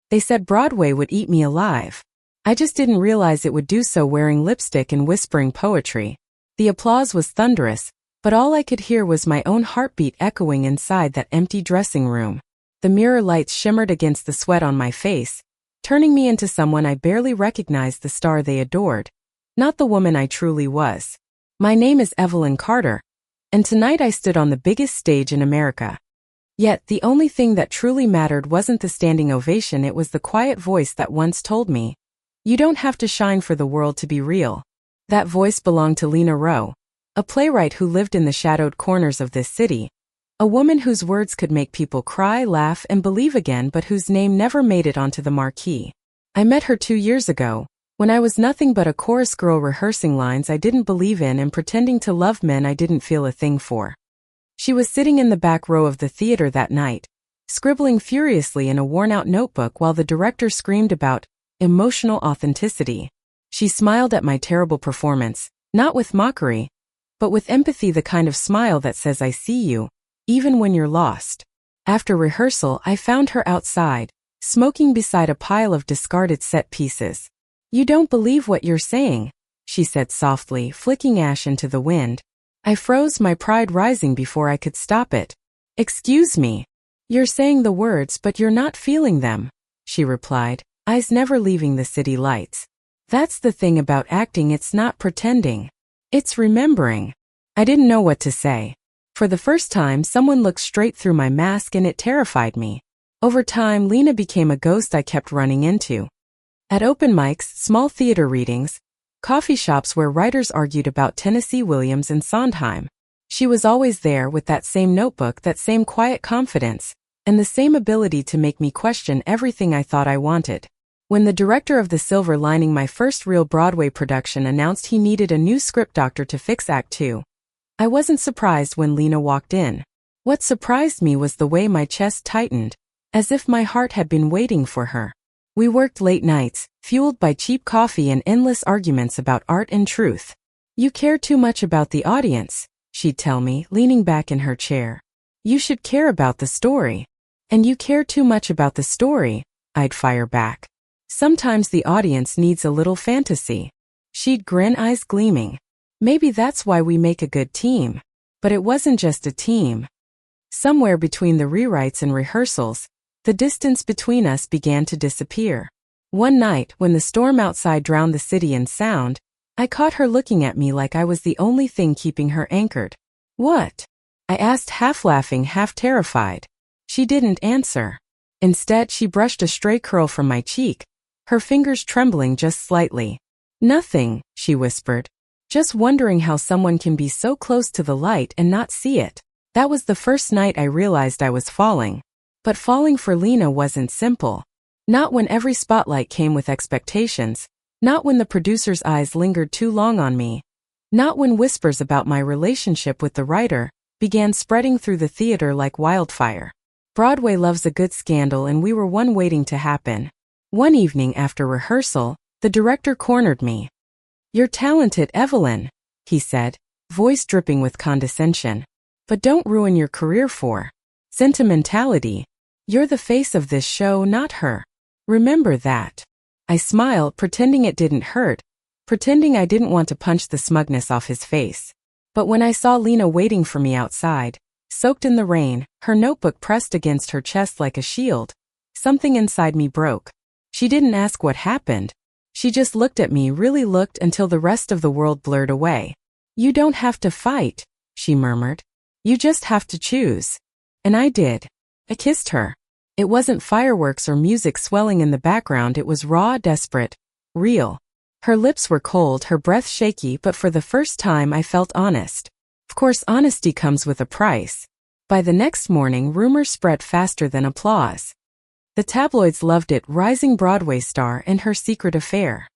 They said Broadway would eat me alive. I just didn't realize it would do so wearing lipstick and whispering poetry. The applause was thunderous, but all I could hear was my own heartbeat echoing inside that empty dressing room. The mirror lights shimmered against the sweat on my face, turning me into someone I barely recognized, the star they adored, not the woman I truly was. My name is Evelyn Carter, and tonight I stood on the biggest stage in America. Yet, the only thing that truly mattered wasn't the standing ovation, it was the quiet voice that once told me, "You don't have to shine for the world to be real." That voice belonged to Lena Rowe, a playwright who lived in the shadowed corners of this city, a woman whose words could make people cry, laugh, and believe again, but whose name never made it onto the marquee. I met her 2 years ago, when I was nothing but a chorus girl rehearsing lines I didn't believe in and pretending to love men I didn't feel a thing for. She was sitting in the back row of the theater that night, scribbling furiously in a worn-out notebook while the director screamed about emotional authenticity. She smiled at my terrible performance, not with mockery, but with empathy, the kind of smile that says, "I see you, even when you're lost." After rehearsal, I found her outside, smoking beside a pile of discarded set pieces. "You don't believe what you're saying," she said softly, flicking ash into the wind. I froze, my pride rising before I could stop it. "Excuse me. You're saying the words, but you're not feeling them," she replied, eyes never leaving the city lights. "That's the thing about acting, it's not pretending. It's remembering." I didn't know what to say. For the first time, someone looked straight through my mask and it terrified me. Over time, Lena became a ghost I kept running into. At open mics, small theater readings, coffee shops where writers argued about Tennessee Williams and Sondheim. She was always there with that same notebook, that same quiet confidence, and the same ability to make me question everything I thought I wanted. When the director of The Silver Lining, my first real Broadway production, announced he needed a new script doctor to fix Act 2, I wasn't surprised when Lena walked in. What surprised me was the way my chest tightened, as if my heart had been waiting for her. We worked late nights, fueled by cheap coffee and endless arguments about art and truth. "You care too much about the audience," she'd tell me, leaning back in her chair. "You should care about the story." "And you care too much about the story," I'd fire back. "Sometimes the audience needs a little fantasy." She'd grin, eyes gleaming. Maybe that's why we make a good team. But it wasn't just a team. Somewhere between the rewrites and rehearsals, the distance between us began to disappear. One night, when the storm outside drowned the city in sound, I caught her looking at me like I was the only thing keeping her anchored. "What?" I asked, half laughing, half terrified. She didn't answer. Instead, she brushed a stray curl from my cheek, her fingers trembling just slightly. "Nothing," she whispered. "Just wondering how someone can be so close to the light and not see it." That was the first night I realized I was falling. But falling for Lena wasn't simple. Not when every spotlight came with expectations, not when the producer's eyes lingered too long on me, not when whispers about my relationship with the writer began spreading through the theater like wildfire. Broadway loves a good scandal, and we were one waiting to happen. One evening after rehearsal, the director cornered me. "You're talented, Evelyn," he said, voice dripping with condescension. "But don't ruin your career for sentimentality. You're the face of this show, not her. Remember that." I smiled, pretending it didn't hurt, pretending I didn't want to punch the smugness off his face. But when I saw Lena waiting for me outside, soaked in the rain, her notebook pressed against her chest like a shield, something inside me broke. She didn't ask what happened. She just looked at me, really looked, until the rest of the world blurred away. "You don't have to fight," she murmured. "You just have to choose." And I did. I kissed her. It wasn't fireworks or music swelling in the background, it was raw, desperate, real. Her lips were cold, her breath shaky, but for the first time I felt honest. Of course, honesty comes with a price. By the next morning, rumors spread faster than applause. The tabloids loved it, rising Broadway star and her secret affair.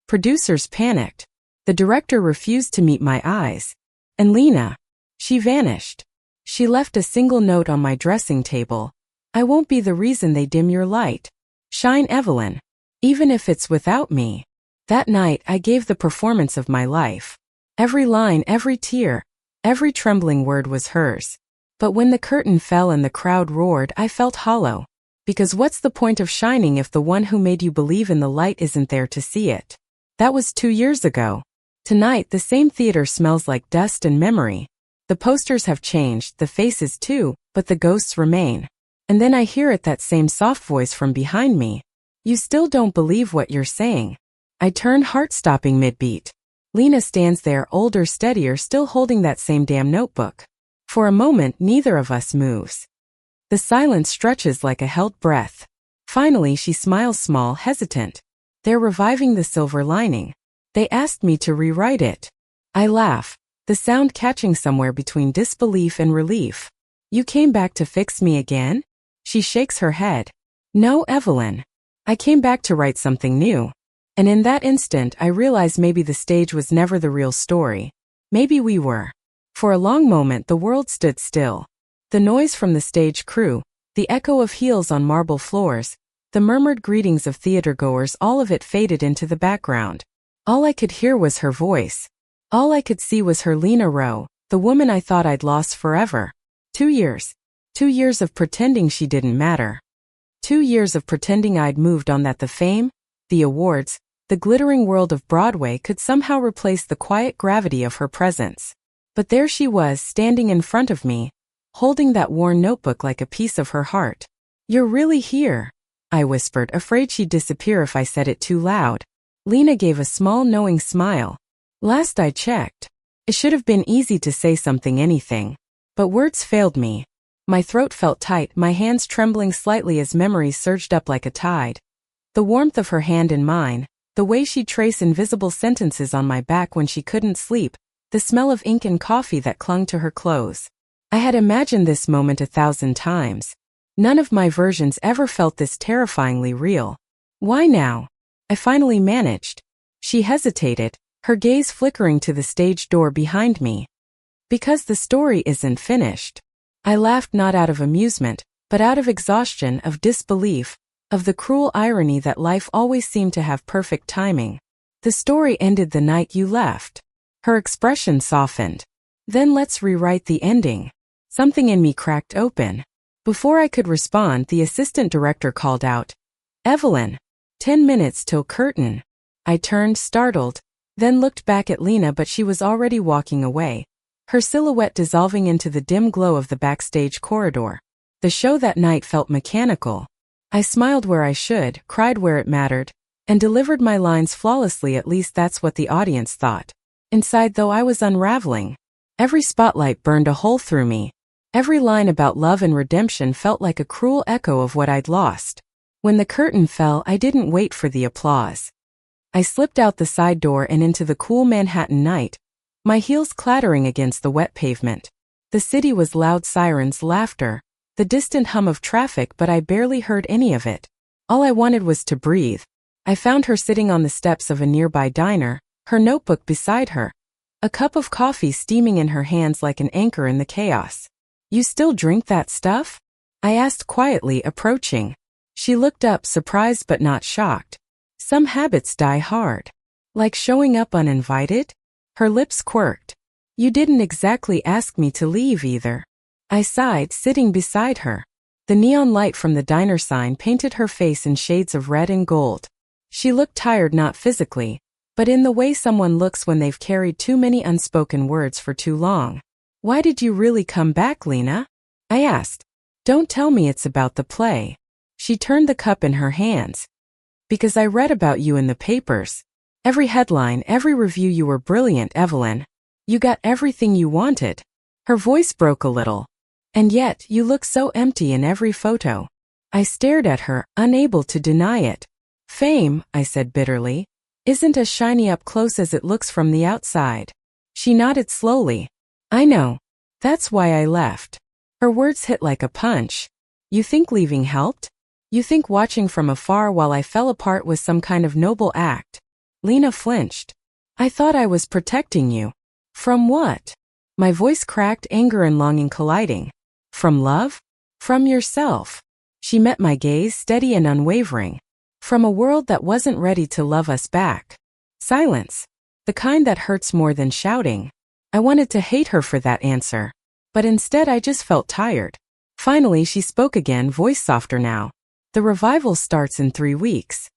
Producers panicked. The director refused to meet my eyes. And Lena, she vanished. She left a single note on my dressing table. "I won't be the reason they dim your light. Shine, Evelyn. Even if it's without me." That night, I gave the performance of my life. Every line, every tear, every trembling word was hers. But when the curtain fell and the crowd roared, I felt hollow. Because what's the point of shining if the one who made you believe in the light isn't there to see it? That was 2 years ago. Tonight, the same theater smells like dust and memory. The posters have changed, the faces too, but the ghosts remain. And then I hear it, that same soft voice from behind me. You still don't believe what you're saying. I turn, heart-stopping mid-beat. Lena stands there, older, steadier, still holding that same damn notebook. For a moment, neither of us moves. The silence stretches like a held breath. Finally, she smiles, small, hesitant. They're reviving the silver lining. They asked me to rewrite it. I laugh, the sound catching somewhere between disbelief and relief. You came back to fix me again? She shakes her head. No, Evelyn. I came back to write something new. And in that instant, I realized maybe the stage was never the real story. Maybe we were. For a long moment, the world stood still. The noise from the stage crew, the echo of heels on marble floors, the murmured greetings of theatergoers, all of it faded into the background. All I could hear was her voice. All I could see was her, Lena Rowe, the woman I thought I'd lost forever. 2 years. 2 years of pretending she didn't matter. 2 years of pretending I'd moved on, that the fame, the awards, the glittering world of Broadway could somehow replace the quiet gravity of her presence. But there she was, standing in front of me, holding that worn notebook like a piece of her heart. You're really here, I whispered, afraid she'd disappear if I said it too loud. Lena gave a small, knowing smile. Last I checked. It should have been easy to say something, anything. But words failed me. My throat felt tight, my hands trembling slightly as memories surged up like a tide. The warmth of her hand in mine, the way she'd trace invisible sentences on my back when she couldn't sleep, the smell of ink and coffee that clung to her clothes. I had imagined this moment 1,000 times. None of my versions ever felt this terrifyingly real. Why now? I finally managed. She hesitated, her gaze flickering to the stage door behind me. Because the story isn't finished. I laughed, not out of amusement, but out of exhaustion, of disbelief, of the cruel irony that life always seemed to have perfect timing. The story ended the night you left. Her expression softened. Then let's rewrite the ending. Something in me cracked open. Before I could respond, the assistant director called out, Evelyn, 10 minutes till curtain. I turned, startled, then looked back at Lena, but she was already walking away, her silhouette dissolving into the dim glow of the backstage corridor. The show that night felt mechanical. I smiled where I should, cried where it mattered, and delivered my lines flawlessly. At least that's what the audience thought. Inside, though, I was unraveling. Every spotlight burned a hole through me. Every line about love and redemption felt like a cruel echo of what I'd lost. When the curtain fell, I didn't wait for the applause. I slipped out the side door and into the cool Manhattan night, my heels clattering against the wet pavement. The city was loud, sirens, laughter, the distant hum of traffic, but I barely heard any of it. All I wanted was to breathe. I found her sitting on the steps of a nearby diner, her notebook beside her, a cup of coffee steaming in her hands like an anchor in the chaos. You still drink that stuff? I asked quietly, approaching. She looked up, surprised but not shocked. Some habits die hard. Like showing up uninvited? Her lips quirked. You didn't exactly ask me to leave either. I sighed, sitting beside her. The neon light from the diner sign painted her face in shades of red and gold. She looked tired, not physically, but in the way someone looks when they've carried too many unspoken words for too long. Why did you really come back, Lena? I asked. Don't tell me it's about the play. She turned the cup in her hands. Because I read about you in the papers. Every headline, every review. You were brilliant, Evelyn. You got everything you wanted. Her voice broke a little. And yet, you look so empty in every photo. I stared at her, unable to deny it. Fame, I said bitterly, isn't as shiny up close as it looks from the outside. She nodded slowly. I know. That's why I left. Her words hit like a punch. You think leaving helped? You think watching from afar while I fell apart was some kind of noble act? Lena flinched. I thought I was protecting you. From what? My voice cracked, anger and longing colliding. From love? From yourself. She met my gaze, steady and unwavering. From a world that wasn't ready to love us back. Silence. The kind that hurts more than shouting. I wanted to hate her for that answer. But instead I just felt tired. Finally she spoke again, voice softer now. The revival starts in 3 weeks.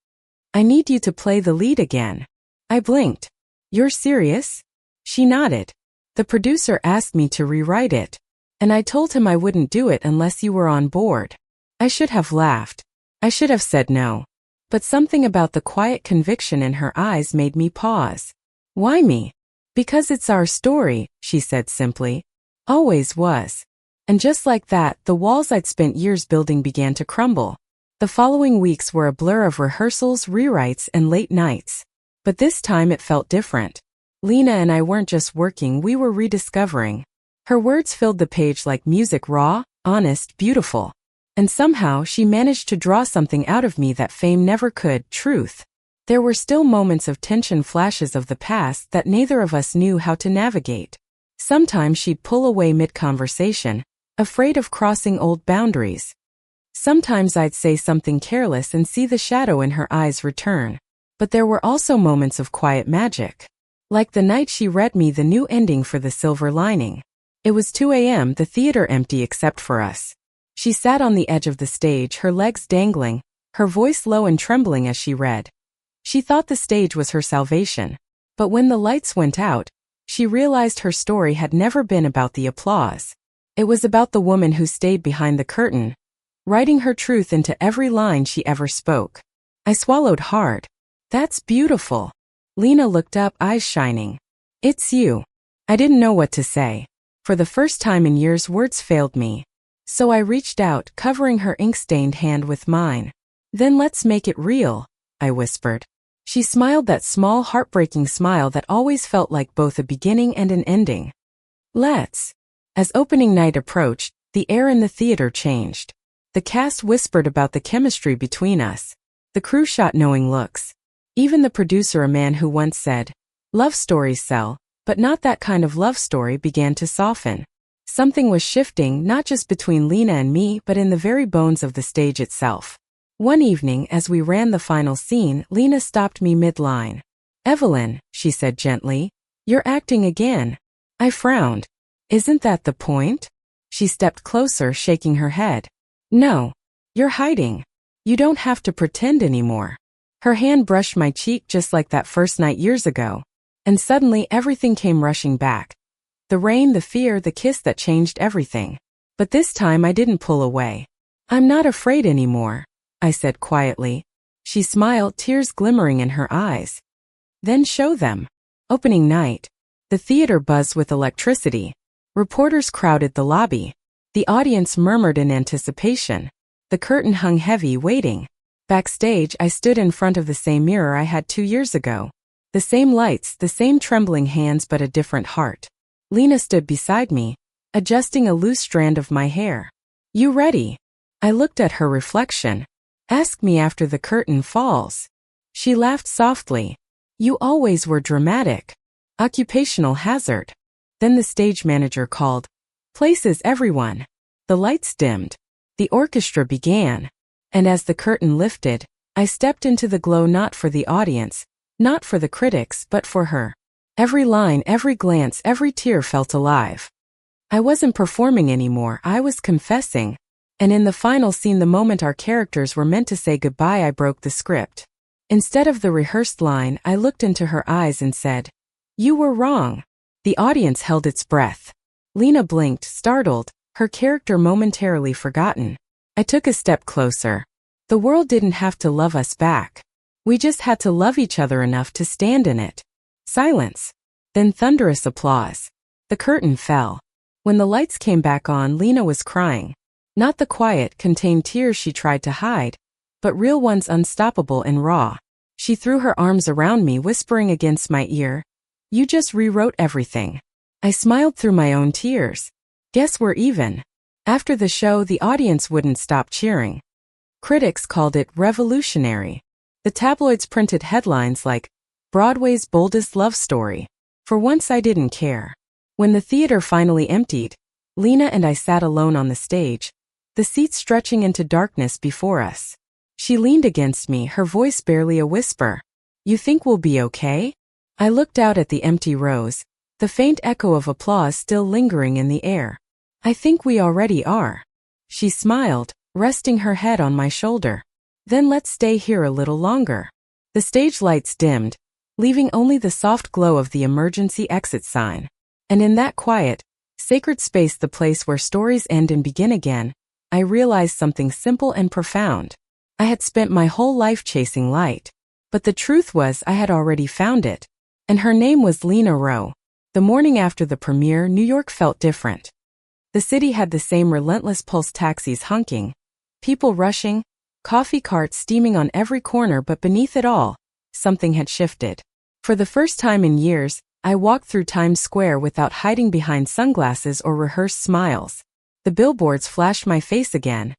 I need you to play the lead again. I blinked. You're serious? She nodded. The producer asked me to rewrite it, and I told him I wouldn't do it unless you were on board. I should have laughed. I should have said no. But something about the quiet conviction in her eyes made me pause. Why me? Because it's our story, she said simply. Always was. And just like that, the walls I'd spent years building began to crumble. The following weeks were a blur of rehearsals, rewrites, and late nights. But this time it felt different. Lena and I weren't just working, we were rediscovering. Her words filled the page like music, raw, honest, beautiful. And somehow she managed to draw something out of me that fame never could, truth. There were still moments of tension, flashes of the past that neither of us knew how to navigate. Sometimes she'd pull away mid-conversation, afraid of crossing old boundaries. Sometimes I'd say something careless and see the shadow in her eyes return. But there were also moments of quiet magic. Like the night she read me the new ending for The Silver Lining. It was 2 a.m., the theater empty except for us. She sat on the edge of the stage, her legs dangling, her voice low and trembling as she read. She thought the stage was her salvation. But when the lights went out, she realized her story had never been about the applause. It was about the woman who stayed behind the curtain, writing her truth into every line she ever spoke. I swallowed hard. That's beautiful. Lena looked up, eyes shining. It's you. I didn't know what to say. For the first time in years, words failed me. So I reached out, covering her ink-stained hand with mine. Then let's make it real, I whispered. She smiled, that small, heartbreaking smile that always felt like both a beginning and an ending. Let's. As opening night approached, the air in the theater changed. The cast whispered about the chemistry between us. The crew shot knowing looks. Even the producer, a man who once said, "Love stories sell, but not that kind of love story," began to soften. Something was shifting, not just between Lena and me, but in the very bones of the stage itself. One evening, as we ran the final scene, Lena stopped me mid-line. "Evelyn," she said gently, "you're acting again." I frowned. "Isn't that the point?" She stepped closer, shaking her head. "No. You're hiding. You don't have to pretend anymore." Her hand brushed my cheek just like that first night years ago. And suddenly everything came rushing back. The rain, the fear, the kiss that changed everything. But this time I didn't pull away. "I'm not afraid anymore," I said quietly. She smiled, tears glimmering in her eyes. "Then show them." Opening night. The theater buzzed with electricity. Reporters crowded the lobby. The audience murmured in anticipation. The curtain hung heavy, waiting. Backstage, I stood in front of the same mirror I had 2 years ago. The same lights, the same trembling hands, but a different heart. Lena stood beside me, adjusting a loose strand of my hair. "You ready?" I looked at her reflection. "Ask me after the curtain falls." She laughed softly. "You always were dramatic. Occupational hazard." Then the stage manager called, "Places, everyone." The lights dimmed. The orchestra began. And as the curtain lifted, I stepped into the glow, not for the audience, not for the critics, but for her. Every line, every glance, every tear felt alive. I wasn't performing anymore, I was confessing. And in the final scene, the moment our characters were meant to say goodbye, I broke the script. Instead of the rehearsed line, I looked into her eyes and said, "You were wrong." The audience held its breath. Lena blinked, startled, her character momentarily forgotten. I took a step closer. The world didn't have to love us back. We just had to love each other enough to stand in it. Silence. Then thunderous applause. The curtain fell. When the lights came back on, Lena was crying. Not the quiet, contained tears she tried to hide, but real ones, unstoppable and raw. She threw her arms around me, whispering against my ear, "You just rewrote everything." I smiled through my own tears. "Guess we're even." After the show, the audience wouldn't stop cheering. Critics called it revolutionary. The tabloids printed headlines like, "Broadway's boldest love story." For once I didn't care. When the theater finally emptied, Lena and I sat alone on the stage, the seats stretching into darkness before us. She leaned against me, her voice barely a whisper. "You think we'll be okay?" I looked out at the empty rows, the faint echo of applause still lingering in the air. "I think we already are." She smiled, resting her head on my shoulder. Then let's stay here a little longer. The stage lights dimmed, leaving only the soft glow of the emergency exit sign. And in that quiet, sacred space, the place where stories end and begin again, I realized something simple and profound. I had spent my whole life chasing light. But the truth was I had already found it. And her name was Lena Rowe. The morning after the premiere, New York felt different. The city had the same relentless pulse, taxis honking, people rushing, coffee carts steaming on every corner, but beneath it all, something had shifted. For the first time in years, I walked through Times Square without hiding behind sunglasses or rehearsed smiles. The billboards flashed my face again,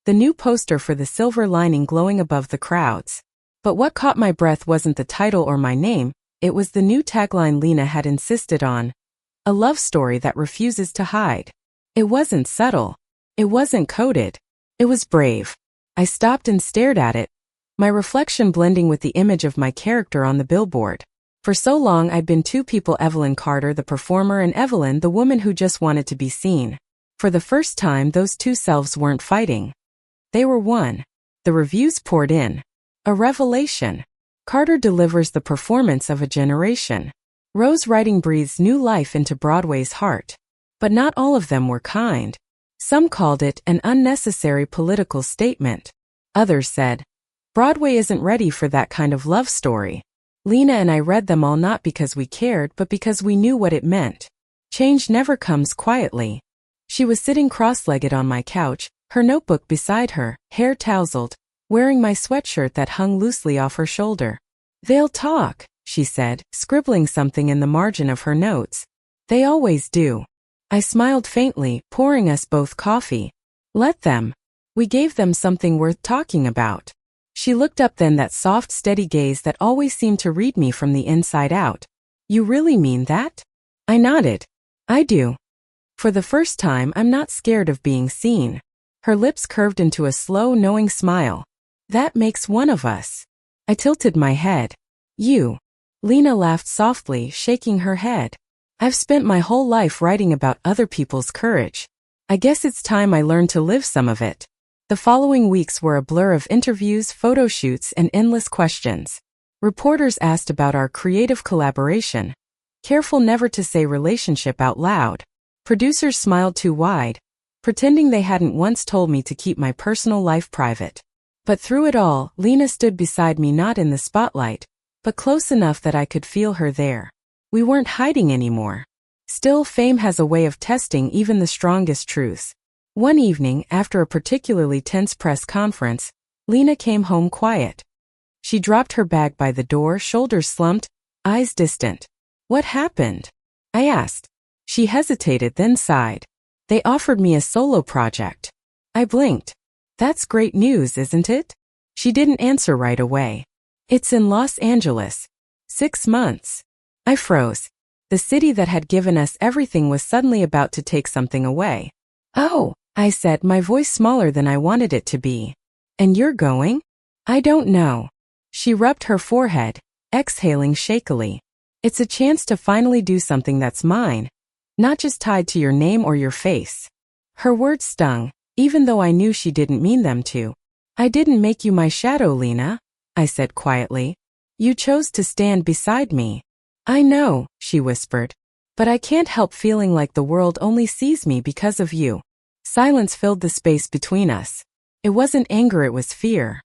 the new poster for The Silver Lining glowing above the crowds. But what caught my breath wasn't the title or my name, it was the new tagline Lena had insisted on. A love story that refuses to hide. It wasn't subtle. It wasn't coded. It was brave. I stopped and stared at it, my reflection blending with the image of my character on the billboard. For so long I'd been two people: Evelyn Carter, the performer, and Evelyn, the woman who just wanted to be seen. For the first time, those two selves weren't fighting. They were one. The reviews poured in. A revelation. Carter delivers the performance of a generation. Rowe's writing breathes new life into Broadway's heart. But not all of them were kind. Some called it an unnecessary political statement. Others said, Broadway isn't ready for that kind of love story. Lena and I read them all, not because we cared, but because we knew what it meant. Change never comes quietly. She was sitting cross-legged on my couch, her notebook beside her, hair tousled, wearing my sweatshirt that hung loosely off her shoulder. They'll talk, she said, scribbling something in the margin of her notes. They always do. I smiled faintly, pouring us both coffee. Let them. We gave them something worth talking about. She looked up then, that soft, steady gaze that always seemed to read me from the inside out. You really mean that? I nodded. I do. For the first time, I'm not scared of being seen. Her lips curved into a slow, knowing smile. That makes one of us. I tilted my head. You. Lena laughed softly, shaking her head. I've spent my whole life writing about other people's courage. I guess it's time I learned to live some of it. The following weeks were a blur of interviews, photo shoots, and endless questions. Reporters asked about our creative collaboration, careful never to say relationship out loud. Producers smiled too wide, pretending they hadn't once told me to keep my personal life private. But through it all, Lena stood beside me, not in the spotlight, but close enough that I could feel her there. We weren't hiding anymore. Still, fame has a way of testing even the strongest truths. One evening, after a particularly tense press conference, Lena came home quiet. She dropped her bag by the door, shoulders slumped, eyes distant. What happened? I asked. She hesitated, then sighed. They offered me a solo project. I blinked. That's great news, isn't it? She didn't answer right away. It's in Los Angeles. 6 months. I froze. The city that had given us everything was suddenly about to take something away. Oh, I said, my voice smaller than I wanted it to be. And you're going? I don't know. She rubbed her forehead, exhaling shakily. It's a chance to finally do something that's mine, not just tied to your name or your face. Her words stung, even though I knew she didn't mean them to. I didn't make you my shadow, Lena, I said quietly. You chose to stand beside me. I know, she whispered. But I can't help feeling like the world only sees me because of you. Silence filled the space between us. It wasn't anger, it was fear.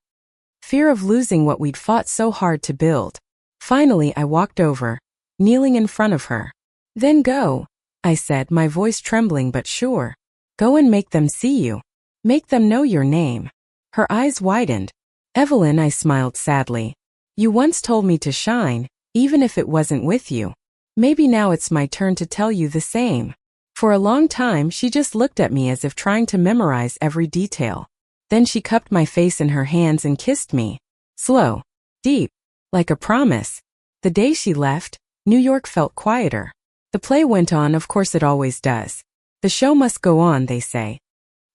Fear of losing what we'd fought so hard to build. Finally, I walked over, kneeling in front of her. Then go, I said, my voice trembling but sure. Go and make them see you. Make them know your name. Her eyes widened. Evelyn, I smiled sadly. You once told me to shine, even if it wasn't with you. Maybe now it's my turn to tell you the same. For a long time, she just looked at me as if trying to memorize every detail. Then she cupped my face in her hands and kissed me. Slow, deep, like a promise. The day she left, New York felt quieter. The play went on, of course it always does. The show must go on, they say.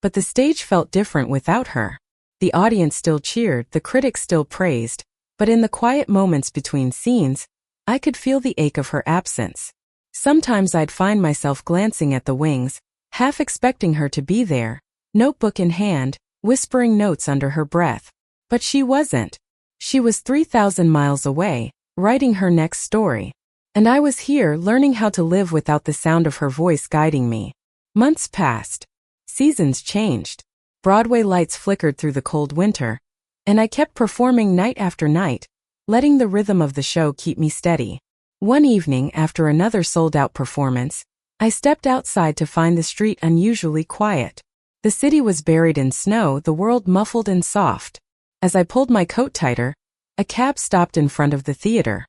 But the stage felt different without her. The audience still cheered, the critics still praised, but in the quiet moments between scenes, I could feel the ache of her absence. Sometimes I'd find myself glancing at the wings, half expecting her to be there, notebook in hand, whispering notes under her breath. But she wasn't. She was 3,000 miles away, writing her next story. And I was here learning how to live without the sound of her voice guiding me. Months passed. Seasons changed. Broadway lights flickered through the cold winter, and I kept performing night after night, letting the rhythm of the show keep me steady. One evening, after another sold-out performance, I stepped outside to find the street unusually quiet. The city was buried in snow, the world muffled and soft. As I pulled my coat tighter, a cab stopped in front of the theater.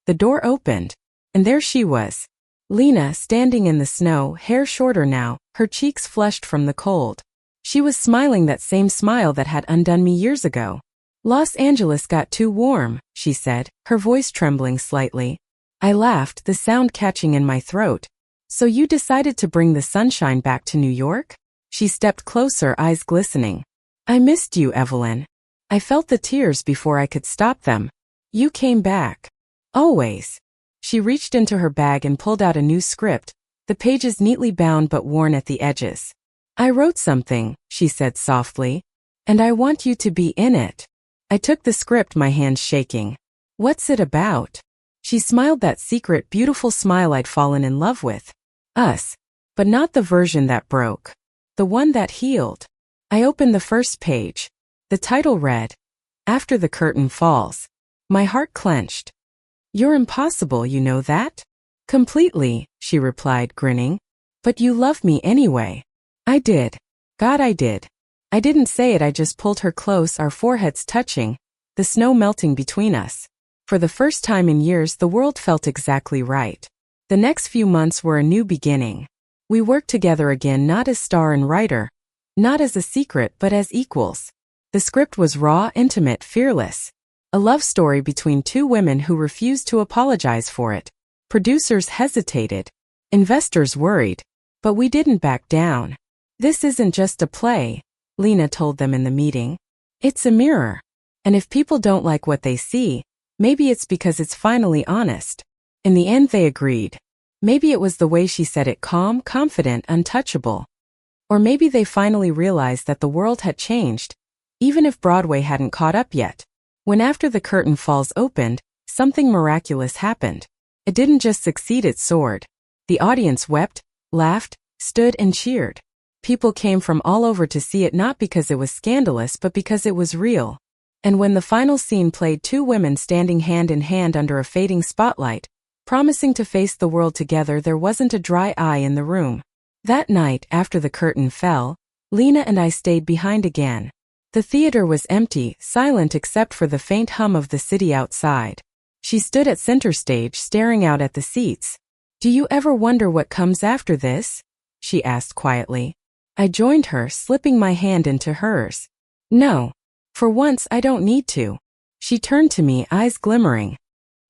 The door opened, and there she was. Lena, standing in the snow, hair shorter now, her cheeks flushed from the cold. She was smiling that same smile that had undone me years ago. "Los Angeles got too warm," she said, her voice trembling slightly. I laughed, the sound catching in my throat. "So you decided to bring the sunshine back to New York?" She stepped closer, eyes glistening. "I missed you, Evelyn." I felt the tears before I could stop them. "You came back. Always." She reached into her bag and pulled out a new script, the pages neatly bound but worn at the edges. "I wrote something," she said softly, "and I want you to be in it." I took the script, my hands shaking. "What's it about?" She smiled, that secret, beautiful smile I'd fallen in love with. Us. But not the version that broke. The one that healed. I opened the first page. The title read, "After the Curtain Falls." My heart clenched. "You're impossible, you know that?" "Completely," she replied, grinning. "But you love me anyway." I did. God, I did. I didn't say it, I just pulled her close, our foreheads touching, the snow melting between us. For the first time in years, the world felt exactly right. The next few months were a new beginning. We worked together again, not as star and writer, not as a secret, but as equals. The script was raw, intimate, fearless. A love story between two women who refused to apologize for it. Producers hesitated. Investors worried. But we didn't back down. "This isn't just a play," Lena told them in the meeting. "It's a mirror. And if people don't like what they see, maybe it's because it's finally honest." In the end, they agreed. Maybe it was the way she said it, calm, confident, untouchable. Or maybe they finally realized that the world had changed, even if Broadway hadn't caught up yet. When After the Curtain Falls opened, something miraculous happened. It didn't just succeed, it soared. The audience wept, laughed, stood and cheered. People came from all over to see it, not because it was scandalous but because it was real. And when the final scene played, two women standing hand in hand under a fading spotlight, promising to face the world together, there wasn't a dry eye in the room. That night, after the curtain fell, Lena and I stayed behind again. The theater was empty, silent except for the faint hum of the city outside. She stood at center stage, staring out at the seats. "Do you ever wonder what comes after this?" she asked quietly. I joined her, slipping my hand into hers. "No. For once, I don't need to." She turned to me, eyes glimmering.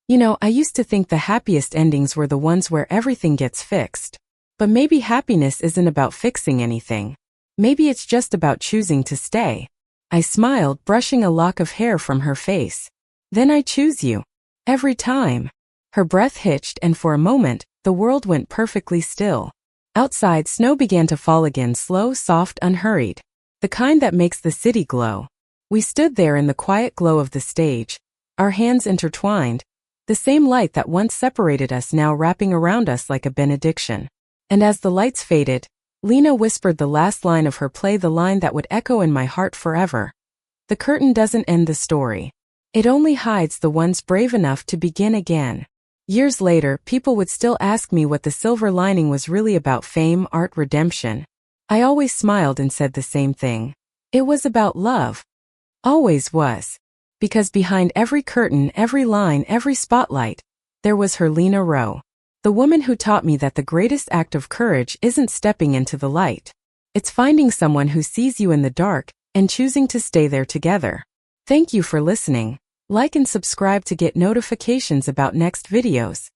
"You know, I used to think the happiest endings were the ones where everything gets fixed. But maybe happiness isn't about fixing anything. Maybe it's just about choosing to stay." I smiled, brushing a lock of hair from her face. "Then I choose you. Every time." Her breath hitched, and for a moment, the world went perfectly still. Outside, snow began to fall again, slow, soft, unhurried. The kind that makes the city glow. We stood there in the quiet glow of the stage, our hands intertwined, the same light that once separated us now wrapping around us like a benediction. And as the lights faded, Lena whispered the last line of her play, the line that would echo in my heart forever. "The curtain doesn't end the story. It only hides the ones brave enough to begin again." Years later, people would still ask me what the silver lining was really about: fame, art, redemption. I always smiled and said the same thing. It was about love. Always was. Because behind every curtain, every line, every spotlight, there was her Lena Rowe. The woman who taught me that the greatest act of courage isn't stepping into the light. It's finding someone who sees you in the dark and choosing to stay there together. Thank you for listening. Like and subscribe to get notifications about next videos.